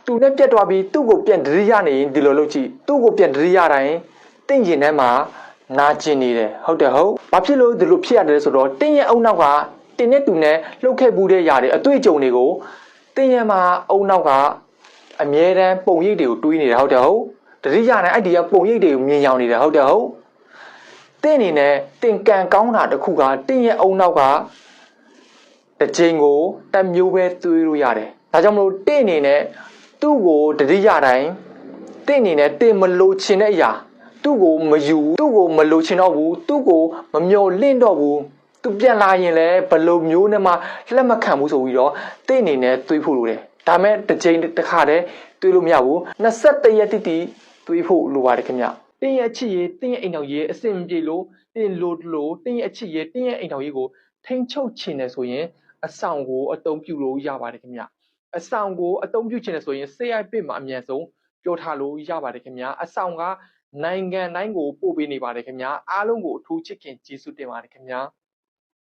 သူနဲ့ပြတ်သွားပြီးသူ့ကိုပြန်တရိရနေရင်ဒီလိုလုပ်ကြည့်သူ့ကိုပြန်တရိရတိုင်းတင့်ရင်ထဲမှာနာကျင်နေတယ်ဟုတ်တယ်ဟုတ်ဘာဖြစ်လို့ဒီလိုဖြစ်ရတယ်ဆိုတော့တင်းရဲ့အုံနောက်ကတင်းနဲ့တူနဲ့လှုပ်ခဲ့ဘူးတဲ့ຢာတွေအတွေ့အကြုံတွေကိုတင်းရဲ့မှာအုံနောက်ကအမြဲတမ်းပုံရိပ်တွေကိုတွေးနေတယ်ဟုတ်တယ်ဟုတ်တတိယနဲ့အဲ့ဒီကပုံရိပ်တွေကိုမြင်ရောက်နေတယ်ဟုတ်တယ်ဟုတ်တင်းအနေနဲ့တင်ကန်ကောင်းတာတစ်ခုကတင်းရဲ့အုံနောက်ကတစ်ချိန်ကိုတစ်မျိုးပဲတွေးလို့ရတယ်ဒါကြောင့်မလို့တင်းအနေနဲ့သူ့ကိုတတိယတိုင်းတင်းအနေနဲ့တင်းမလို့ချင်တဲ့အရာသူ့ကိုမယူသူ့ကိုမလို့ချင်တော့ဘူးသူ့ကိုမမျော်လင့်တော့ဘူးသူပြန်လာရင်လည်းဘလို့မျိုးနဲ့မှလက်မခံဘူးဆိုပြီးတော့တင်းအနေနဲ့တွေးဖို့လိုတယ်ဒါမဲ့တစ်ချိန်တစ်ခါတည်းတွေးလို့မရဘူး21ရက်တိတိတွေးဖို့လိုပါတယ်ခင်ဗျတင်းရဲ့အချစ်ရေးတင်းရဲ့အိမ်တော်ရေးအစင်ပြေလို့တင်းလို့တင်းရဲ့အချစ်ရေးတင်းရဲ့အိမ်တော်ရေးကိုထိန်ချုပ်ချင်တယ်ဆိုရင်အဆောင်ကိုအသုံးပြုလို့ရပါတယ်ခင်ဗျအဆောင်ကိုအသုံးပြုချင်တယ်ဆိုရင်ဆေးရိုက်ပစ်မှာအမြန်ဆုံးပြောထားလို့ရပါတယ်ခင်ဗျအဆောင်ကနိုင်ငံတိုင်းကိုပို့ပေးနေပါတယ်ခင်ဗျအားလုံးကိုအထူးချစ်ခင်ကျေးဇူးတင်ပါတယ်ခင်ဗျ